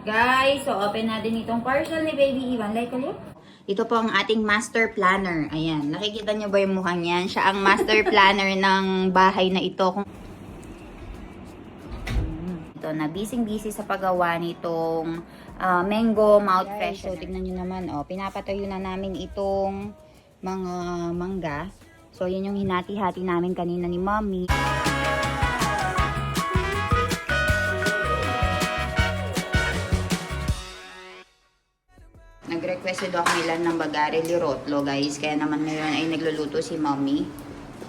Guys, so open natin itong parcel ni Baby Ivan. Like ulit. Ito po ang ating master planner. Ayan, nakikita niyo ba yung mukha niyan? Siya ang master planner ng bahay na ito. Ito na, busy sa paggawa nitong mango mouth freshener. So, tignan nyo naman, pinapatayo na namin itong mga mangga. So, yun yung hinati-hati namin kanina ni Mommy. Nag-request daw ako nila ng bagareli rotlo, guys. Kaya naman ngayon ay nagluluto si Mommy.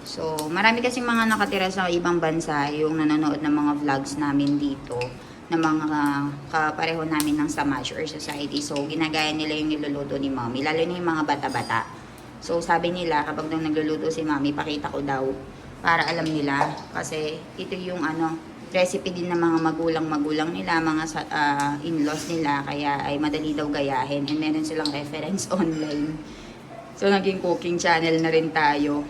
So, marami kasi mga nakatira sa ibang bansa yung nanonood ng mga vlogs namin dito ng mga kapareho namin ng Samash or Society. So, ginagaya nila yung niluluto ni Mommy, lalo na yung mga bata-bata. So, sabi nila, kapag nang nagluluto si Mommy, pakita ko daw para alam nila. Kasi ito yung recipe din ng mga magulang nila, mga in-laws nila, kaya ay madali daw gayahin. And meron silang reference online. So, naging cooking channel na rin tayo.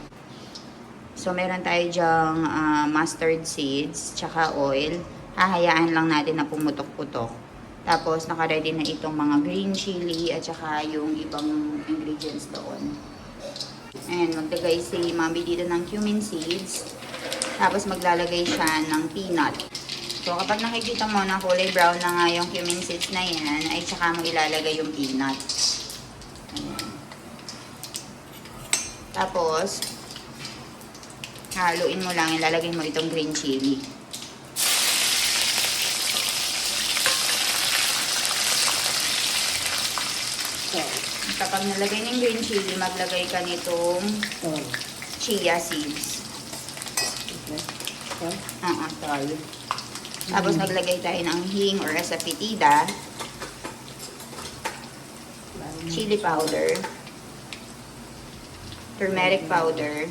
So, meron tayo dyang mustard seeds, tsaka oil. Hahayaan lang natin na pumutok-putok. Tapos, naka-ready na itong mga green chili at tsaka yung ibang ingredients doon. Ayan, maglagay si Mommy dito ng cumin seeds. Tapos, maglalagay siya ng peanut. So, kapag nakikita mo na kulay brown na nga yung cumin seeds na yan, ay tsaka mo ilalagay yung peanut. Ayan. Tapos, haluin mo lang, ilalagay mo itong green chili. Kapag nalagay ng green chili, maglagay ka nitong chia seeds. Tol. Tapos naglagay tayo ng hing or asafetida, chili powder, turmeric powder,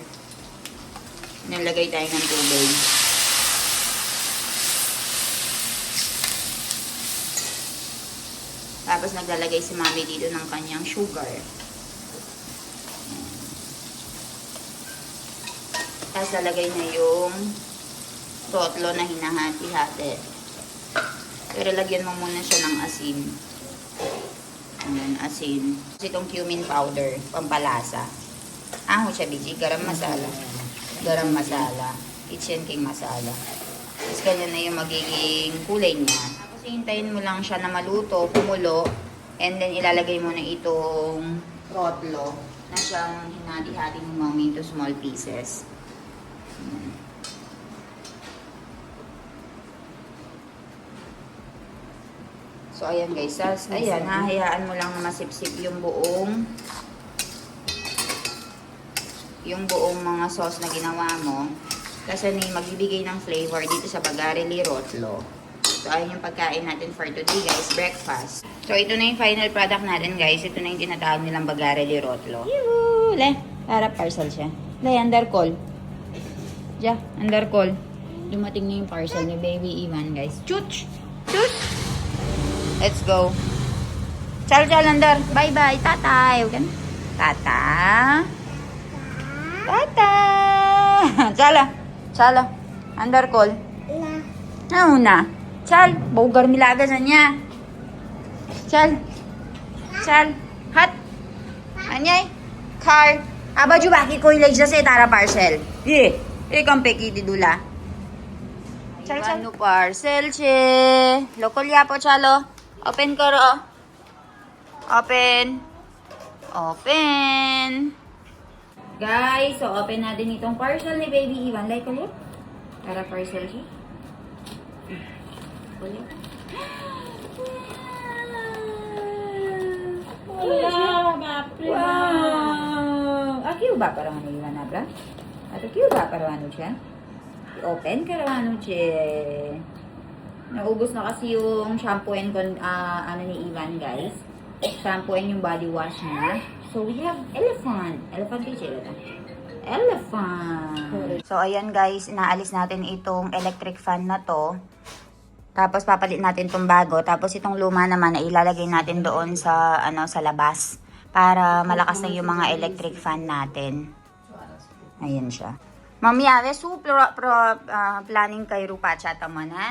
nilagay tayo ng tubig. Tapos naglalagay si Mommy dito ng kanyang sugar. Tapos lalagay na yung rotlo na hinahati-hati. Pero lagyan mo muna siya ng asin. Ayan, asin. Tapos itong cumin powder, pampalasa. Siya, biji, garam masala. Garam masala, kitchen king masala. Tapos ganyan na yung magiging kulay niya. Tapos hintayin mo lang siya na maluto, kumulo, and then ilalagay mo na itong rotlo na siyang hinati-hati ni Mommy into small pieces. So ayan guys, ayan, hahayaan mo lang na masipsip yung buong mga sauce na ginawa mo. Kasi magbibigay ng flavor dito sa bagareli rotlo. So, ayun yung pagkain natin for today, guys. Breakfast. So, ito na yung final product natin, guys. Ito na yung tinatawag nilang bagareli rotlo. Yoo! Le, para parcel siya. Le, undercall. Diya, undercall. Dumating na yung parcel ni Baby Ivan, guys. Chuch! Chuch! Let's go. Chal, under. Bye-bye. Tatay. Okay? Tata. Tata! Chala. Undercall. Na. Chal. Bogar milaga sa niya. Chal. Hat. Anyay. Car. Aba jubaki ko ilay sa tara parcel. Ikang peki didula. Chal. Ano parcel che? Lokol ya po chalo. Open karo. Open. Guys, so open natin itong parcel ni Baby Ivan. Like ulit. Para parcel siya. Ulit. Wow! Akiu ba para ano Ivan na bra? Ato kiu ba para ano siya? Open ka ano siya. Naubos na kasi yung shampoo and ni Ivan, guys. Shampoo and yung body wash niya. So, we have elephant. Elephant. So, ayan guys, inaalis natin itong electric fan na to. Tapos, papalit natin itong bago. Tapos, itong luma naman na ilalagay natin doon sa, sa labas. Para malakas na yung mga electric fan natin. Ayan siya. Mummy આવે શું પ્લાનિંગ કર્યું પાછા તમને હે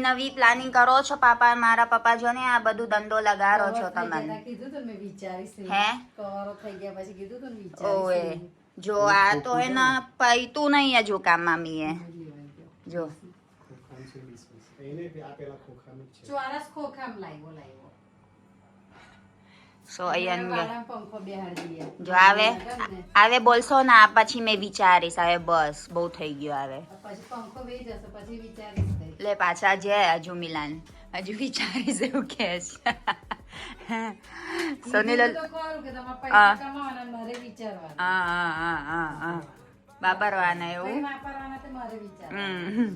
નવી પ્લાનિંગ કરો છો પાપા મારા પપ્પા જો ને આ બધું ધંધો લગાડો છો તમે કીધું તું મેં વિચારીશ નહીં. હે કવરો થઈ ગયા પછી કીધું તું ને વિચારીશ ઓએ નહીં. જો આ તો હે ને પૈતું નહીં હજુ કામ મમ્મી એ જો ચોરસ ખોખામાં લાવ્યો. સો અયન વાળામાં પંખો બેહાડી દઈએ. જો આવે બોલશો ને આ પછી મેં વિચારીશ હવે બસ બહુ થઈ ગયું આવે પછી પંખો બેહી જશે પછી વિચારીશ નહીં. લે પાછા જે હજુ મિલાન હજુ વિચારીશ એવું કે છે સોનીલ કીધું તો ખરું કે તમારે પૈસા કમાવાના મારે વિચારવાના. હા બાબરવાના કઈ એવું વાપરવાના તે મારે વિચારવાના.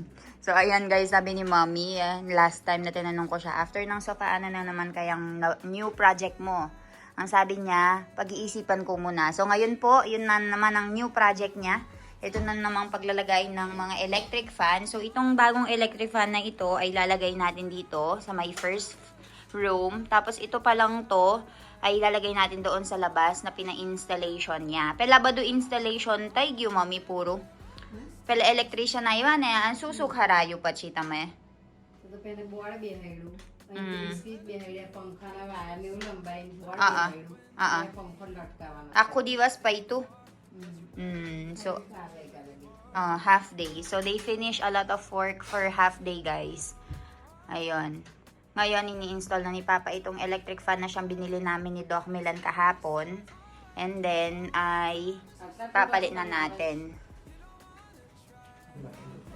So, ayan guys, sabi ni Mommy, last time na tinanong ko siya, after ng sofa, ano na naman kayang new project mo? Ang sabi niya, pag-iisipan ko muna. So, ngayon po, yun na naman ang new project niya. Ito na namang paglalagay ng mga electric fan. So, itong bagong electric fan na ito ay lalagay natin dito sa my first room. Tapos, ito pa lang to ay lalagay natin doon sa labas na pina-installation niya. Pelabado installation, tayo Mommy, puro. પેલા ઇલેક્ટ્રિશિયન આવ્યા ને આ શું ખરાયું પછી તમે તો પેલે બોર્ડ બેહાડ્યું. અહીં સ્વિચ બેહાડ્યા, પંખાના વાયર ને એવું લંબાઈને બોર્ડ હા. બેહાડ્યું. હા. અને પંખો લટકાવવાનો. આખો દિવસ પૈતું so half day so they finish a lot of work for half day guys ayun ngayon ini-install na ni Papa itong electric fan na siyang binili namin ni Doc Milan kahapon and then ay papalit na natin.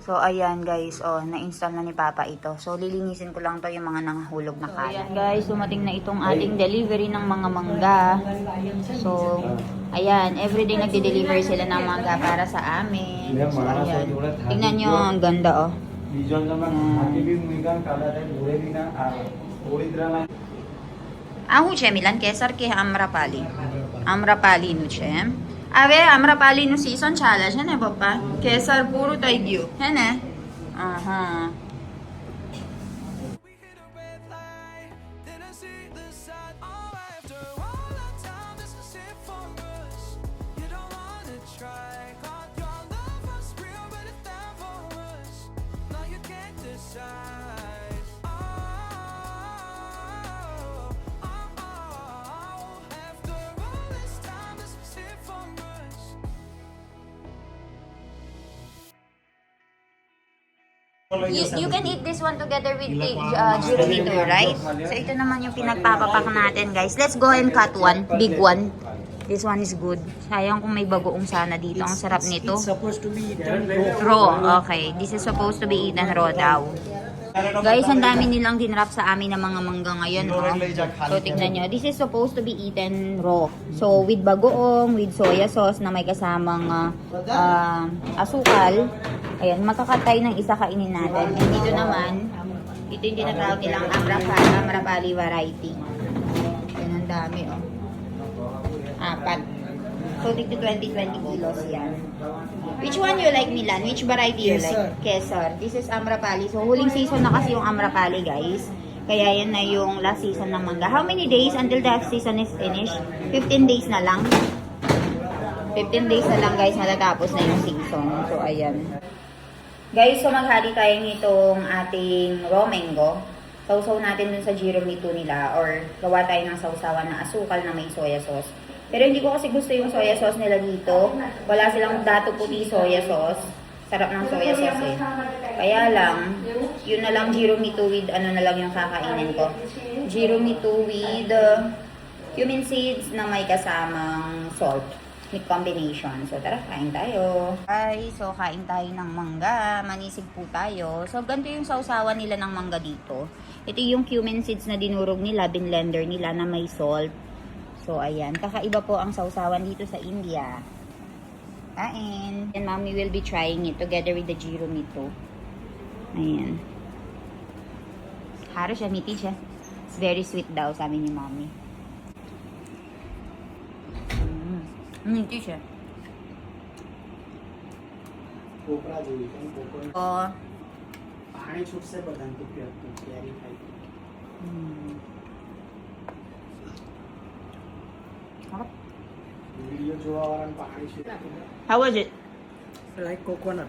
So, ayan guys, na-install na ni Papa ito. So, lilinisin ko lang to yung mga nangahulog na kalat. Ayan guys, dumating na itong ating delivery ng mga mangga. So, ayan, everyday nagde-deliver sila ng mangga para sa amin. So, ayan. Tingnan nyo, ang ganda Ang છે મિલન કેસર કે આમ્રપાલી આમ્રપાલીનું છે એમ હવે આમ્રપાલીનું સીઝન ચાલે છે ને પપ્પા કેસર પૂરું થઈ ગયું હે ને હા You can eat this one together with the Girovito, right? So, ito naman yung pinagpapapak natin, guys. Let's go and cut one. Big one. This one is good. Sayang kung may bagoong sana dito. Ang sarap nito. It's supposed to be eaten Raw. Okay. This is supposed to be eaten raw daw. Guys, ang dami nilang dinrap sa amin ng mga mangga ngayon. So, tignan nyo. This is supposed to be eaten raw. So, with bagoong, with soya sauce na may kasamang asukal. Ayan, makakatay ng isa kainin natin. And dito naman, ito yung tinatawag nilang Amrapali variety. Ayan, ang dami, Apat. So, dito 20 kilos yan. Which one you like, Milan? Which variety you like? Kesar. This is Amrapali. So, huling season na kasi yung Amrapali, guys. Kaya yan na yung last season ng mangga. How many days until the season is finished? 15 days na lang. 15 days na lang, guys, matatapos na yung season. So, ayan. Guys, so maghali tayo nitong ating raw mango. Sausaw natin dun sa Girovito nila or gawa tayo ng sausawan na asukal na may soya sauce. Pero hindi ko kasi gusto yung soya sauce nila dito. Wala silang dato puti soya sauce. Sarap ng soya sauce eh. Kaya lang, yun na lang Girovito with ano na lang yung kakainin ko. Girovito with cumin seeds na may kasamang salt. Meat combination. So, tara, kain tayo. Ay, so, kain tayo ng mangga. Manisig po tayo. So, ganito yung sausawan nila ng mangga dito. Ito yung cumin seeds na dinurog nila, binlender nila na may salt. So, ayan. Kakaiba po ang sausawan dito sa India. Kain. And Mommy will be trying it together with the Girovito. Ayan. Haro siya, miti siya. It's very sweet daw, sabi ni Mommy. Miti siya. કોપરા જેવી કેમ કોપરા પાણી છૂટશે બધાને કેરી ખાઈ વિડિયો જોવા વાળાને પાણી છે How was it? Like coconut.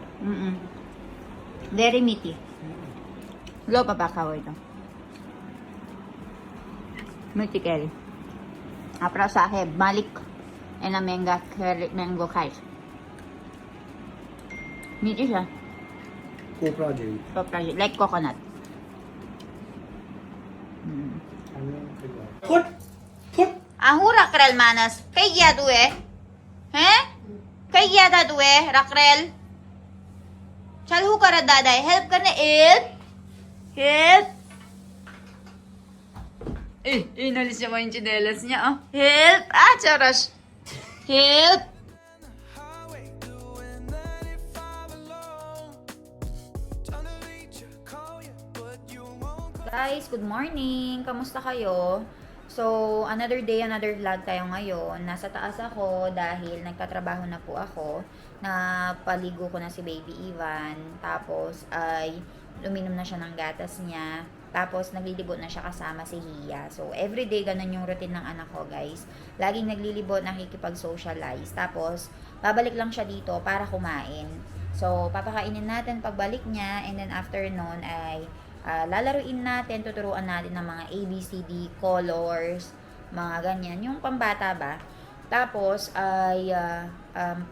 Very meaty. Lo papakaw ito. Meaty curry. Apra sahib, malik. And a mango kite. Meaty siya. Copra જેવી. Like coconut. Foot foot Ahu Rakrel Manas. Kay gaya tu eh? He? Kay gaya ta tu eh, Rakrel? Chal hu karat daday. Help karne help? Help? Inalis niya mo yung chinelas niya, oh. Help! Charas! Help! Guys, good morning! Kamusta kayo? So, another day, another vlog tayo ngayon. Nasa taas ako dahil nagtatrabaho na po ako. Napaligo ko na si Baby Ivan. Tapos, ay uminom na siya ng gatas niya. Tapos, naglilibot na siya kasama si Hia. So, everyday, ganun yung routine ng anak ko, guys. Laging naglilibot, nakikipag-socialize. Tapos, babalik lang siya dito para kumain. So, papakainin natin pagbalik niya. And then, after nun, ay lalaruin natin, tuturuan natin ng mga ABCD, colors, mga ganyan. Yung pambata ba? Tapos, ay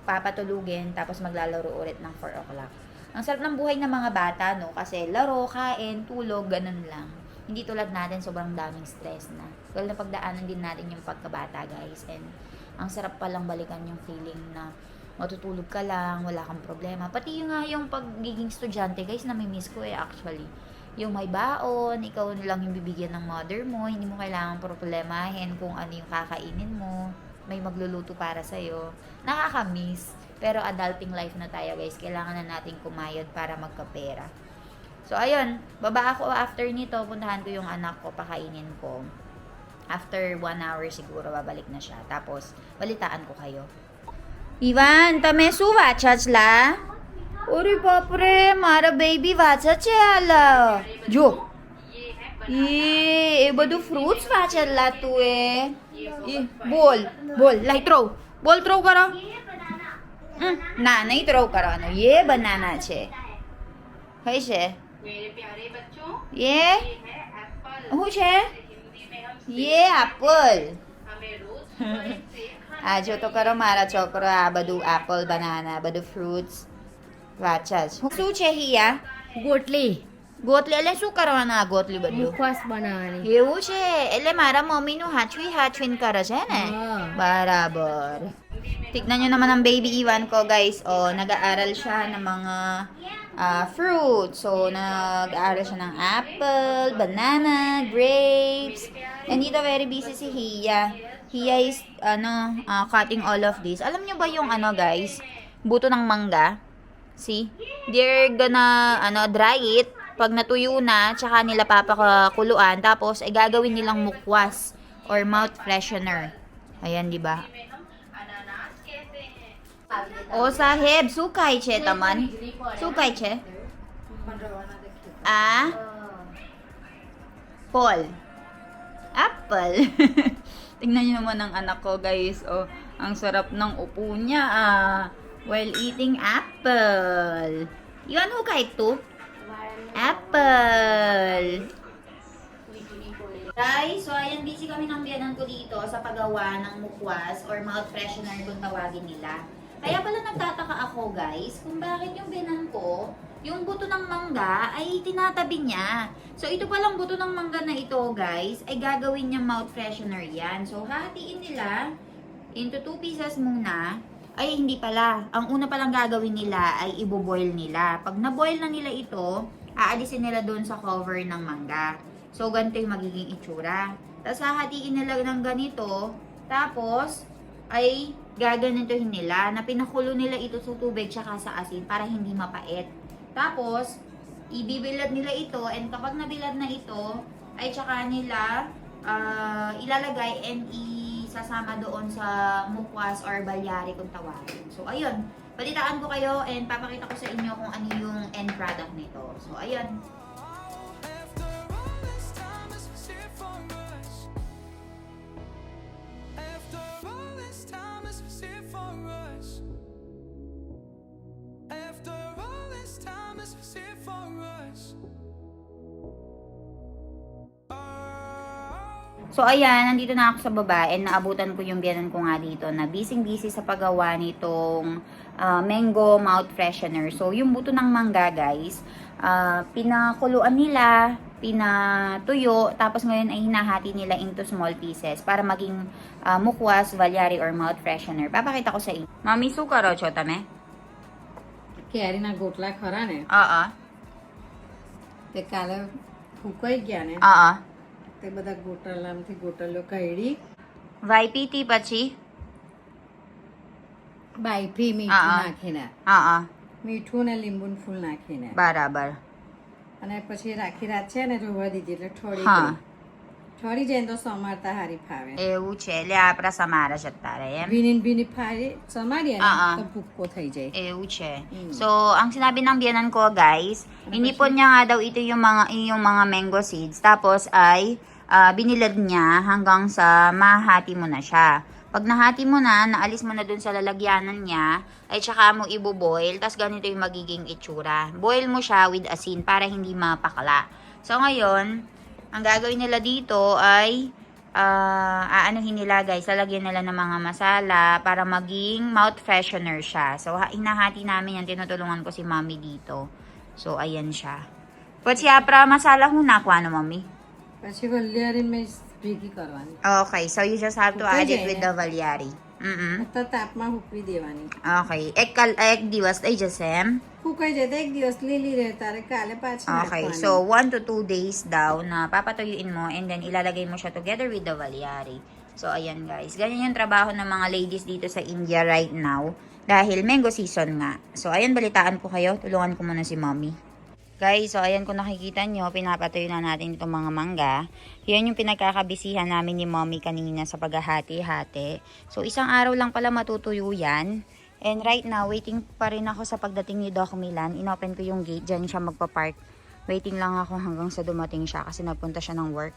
papatulugin, tapos maglalaro ulit ng 4 o'clock. Ang sarap ng buhay ng mga bata, no? Kasi laro, kain, tulog, ganun lang. Hindi tulad natin, sobrang daming stress na. Well, napagdaanan din natin yung pagkabata, guys. And ang sarap palang balikan yung feeling na matutulog ka lang, wala kang problema. Pati yung nga yung pagiging estudyante, guys, nami-miss ko actually. Yung may baon, ikaw lang yung bibigyan ng mother mo, hindi mo kailangang problemahin kung ano yung kakainin mo, may magluluto para sa'yo. Nakaka-miss. Pero adulting life na tayo, guys. Kailangan na natin kumayod para magkapera. So, ayun. Baba ako after nito, puntahan ko yung anak ko, pakainin ko. After 1 hour siguro, babalik na siya. Tapos, balitaan ko kayo. Ivan, તમે શું વાંચા છલા? અરે બાપરે, મારા બેબી વાંચે છે આલા. જો. એ બધું ફ્રૂટ્સ વાંચેલા તું એ. બોલ, લાઈ થ્રો. બોલ થ્રો કરો. ના, નહીં થ્રો કરવાનો. એ બનાના છે. કઈ છે? એ શું છે? એ એપલ. આ જો તો કરો મારા છોકરો આ બધું એપલ બનાના બધું ફ્રૂટ્સ વાંચા છે. શું છે હિયા? ગોટલી ગોતલી એટલે શું કરવાનું આ ગોતલી બધું? મુખવાસ બનાવવાની. એવું છે એટલે મારા મમ્મીનું હાચવીન કરે છે ને? હા. Barabar. Tignan nyo naman ang baby Ivan ko, guys. O, nag-aaral siya ng mga fruits. So, nag-aaral siya ng apple, banana, grapes. And dito very busy si Hia. Hia is, cutting all of this. Alam nyo ba yung, guys, buto ng mangga? See? They're gonna, dry it. Pag natuyo na, tsaka nila papakuluan. Tapos, ay gagawin nilang mukwas or mouth freshener. Ayan, di ba? O sahib, sukay che taman. Sukay che. Paul. Apple. Tingnan niyo naman ang anak ko, guys. Oh, ang sarap ng upo niya, while eating apple. Yun, hukay to? Apple. Guys, so ayan, busy kami ng biyanan ko dito sa paggawa ng mukwas or mouth freshener kung tawagin nila. Kaya pala nagtataka ako, guys, kung bakit yung biyanan ko, yung buto ng mangga ay tinatabi niya. So, ito palang buto ng mangga na ito, guys, ay gagawin niya mouth freshener yan. So, hatiin nila into 2 pieces muna. Ay, hindi pala. Ang una palang gagawin nila ay iboboil nila. Pag naboil na nila ito, aalisin nila doon sa cover ng mangga. So, ganito yung magiging itsura. Tapos, hahatiin nila ng ganito. Tapos, ay gaganituhin nila na pinakulo nila ito sa tubig tsaka sa asin para hindi mapait. Tapos, ibibilad nila ito and kapag nabilad na ito, ay tsaka nila ilalagay and isasama doon sa mukwas or balyari kung tawagin. So, ayun. Balitaan ko kayo and papakita ko sa inyo kung ano yung end product nito. So, ayun. So, ayan, nandito na ako sa baba and naabutan ko yung biyanan ko nga dito na busy-busy sa paggawa nitong mango mouth freshener. So, yung buto ng mangga, guys, pinakuluan nila, pinatuyo, tapos ngayon ay hinahati nila into small pieces para maging mukwas, valyari, or mouth freshener. Papakita ko sa inyo. Mami, sukar o chotame? કેરીના ગોટલા ખરા ને Oo. તે કાલે ફૂંકાઈ ગયા ને Oo. તે બધા ગોટલામાંથી ગોટલો કાઢી Vaipiti pachi? બાયફી મીઠું હા. નાખીને Oo. મીઠું ને લીંબુનું ફૂલ નાખીને Barabar. અને પછી રાખી રાત છે ને રોવા દીધી એટલે ઠોળી હા. ગઈ ઠોળી જાય ને તો સમારતા હારી ફાવે એવું છે. એટલે આપણા સમારા જ અત્યારે એમ. ભીની ને ભીની ફારી સમારીએ ને હા. તો ભૂક્કો થઈ જાય Ew, che. Mm. So, ang sinabi ng biyanan ko, guys, inipon niya nga daw ito yung mga mango seeds. Tapos ay binilad niya hanggang sa mahati mo na siya. Pag nahati mo na, naalis mo na dun sa lalagyanan niya, ay tsaka mo iboboil, tapos ganito yung magiging itsura. Boil mo siya with asin para hindi mapakala. So, ngayon, ang gagawin nila dito ay aanuhin nila, guys, lalagyan nila ng mga masala para maging mouth freshener siya. So, hinahati namin yan, tinutulungan ko si mami dito. So, ayan siya. But siya, pra masala ho na, ano, mami? પછી વલિયારી મેં ભેગી કરવાની Okay, so you just have to Okay, add it with Jane. the valyari. તો તાપમાં હૂકવી દેવાની Okay. Ek diwas ay jasem. ફૂંકાઈ જાય તો એક દિવસ લીલી રહે તારે કાલે પાછી Okay, નાખવાની. so 1 to 2 days daw na papatuyuin mo and then ilalagay mo siya together with the valyari. So, ayan guys. Ganyan yung trabaho ng mga ladies dito sa India right now dahil mango season nga. So, ayan, balitaan ko kayo. Tulungan ko muna si mommy. Guys, so ayan kung nakikita nyo, pinapatuyo na natin itong mga mangga. Yan yung pinagkakabisihan namin ni mommy kanina sa paghahati-hati. So, isang araw lang pala matutuyo yan. And right now, waiting pa rin ako sa pagdating ni Doc Milan. Inopen ko yung gate, dyan siya magpa-park. Waiting lang ako hanggang sa dumating siya kasi napunta siya ng work.